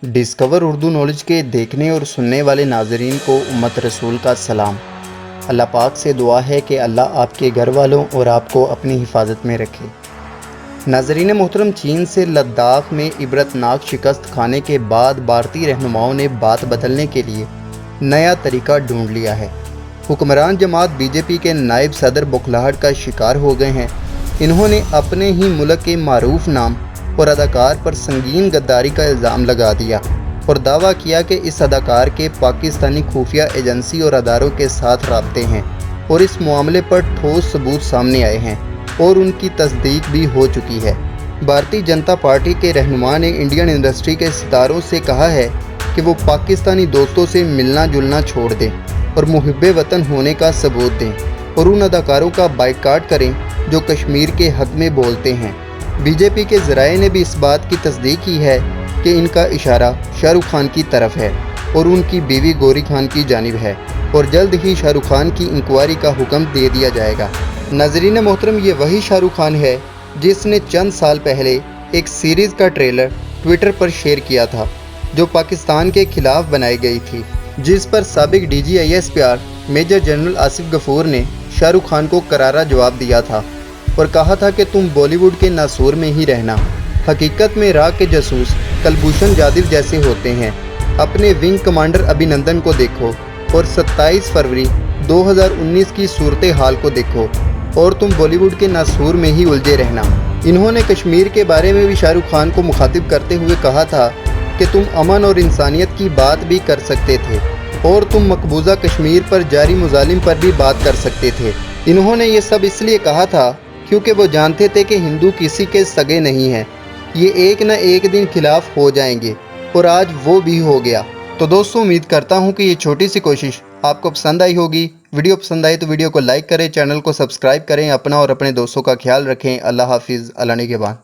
Discover Urdu knowledge کے دیکھنے اور سننے والے ناظرین کو امت رسول کا سلام۔ اللہ پاک سے دعا ہے کہ اللہ آپ کے گھر والوں اور آپ کو اپنی حفاظت میں رکھے۔ ناظرین محترم، چین سے لداخ میں عبرتناک شکست کھانے کے بعد بھارتی رہنماؤں نے بات بدلنے کے لیے نیا طریقہ ڈھونڈ لیا ہے۔ حکمران جماعت بی جے پی کے نائب صدر بوکھلاہٹ کا شکار ہو گئے ہیں۔ انہوں نے اپنے ہی ملک کے معروف نام اور اداکار پر سنگین غداری کا الزام لگا دیا اور دعویٰ کیا کہ اس اداکار کے پاکستانی خفیہ ایجنسی اور اداروں کے ساتھ رابطے ہیں اور اس معاملے پر ٹھوس ثبوت سامنے آئے ہیں اور ان کی تصدیق بھی ہو چکی ہے۔ بھارتی جنتا پارٹی کے رہنما نے انڈین انڈسٹری کے ستاروں سے کہا ہے کہ وہ پاکستانی دوستوں سے ملنا جلنا چھوڑ دیں اور محب وطن ہونے کا ثبوت دیں اور ان اداکاروں کا بائیکاٹ کریں جو کشمیر کے حق میں بولتے ہیں۔ بی جے پی کے ذرائع نے بھی اس بات کی تصدیق کی ہے کہ ان کا اشارہ شاہ رخ خان کی طرف ہے اور ان کی بیوی گوری خان کی جانب ہے اور جلد ہی شاہ رخ خان کی انکوائری کا حکم دے دیا جائے گا۔ ناظرین محترم، یہ وہی شاہ رخ خان ہے جس نے چند سال پہلے ایک سیریز کا ٹریلر ٹویٹر پر شیئر کیا تھا جو پاکستان کے خلاف بنائی گئی تھی، جس پر سابق D G I S P R major general Asif Ghafoor نے شاہ رخ خان کو کرارا جواب دیا تھا اور کہا تھا کہ تم بالی ووڈ کے ناسور میں ہی رہنا۔ حقیقت میں راگ کے جاسوس کلبھوشن جادو جیسے ہوتے ہیں۔ اپنے ونگ کمانڈر ابھی نندن کو دیکھو اور 27 فروری 2019 کی صورتحال کو دیکھو اور تم بالی ووڈ کے ناسور میں ہی الجھے رہنا۔ انہوں نے کشمیر کے بارے میں بھی شاہ رخ خان کو مخاطب کرتے ہوئے کہا تھا کہ تم امن اور انسانیت کی بات بھی کر سکتے تھے اور تم مقبوضہ کشمیر پر جاری مظالم پر بھی بات کر سکتے تھے۔ انہوں نے یہ سب اس لیے کہا تھا کیونکہ وہ جانتے تھے کہ ہندو کسی کے سگے نہیں ہیں، یہ ایک نہ ایک دن خلاف ہو جائیں گے اور آج وہ بھی ہو گیا۔ تو دوستوں، امید کرتا ہوں کہ یہ چھوٹی سی کوشش آپ کو پسند آئی ہوگی۔ ویڈیو پسند آئی تو ویڈیو کو لائک کریں، چینل کو سبسکرائب کریں، اپنا اور اپنے دوستوں کا خیال رکھیں۔ اللہ حافظ، اللہ نگہبان۔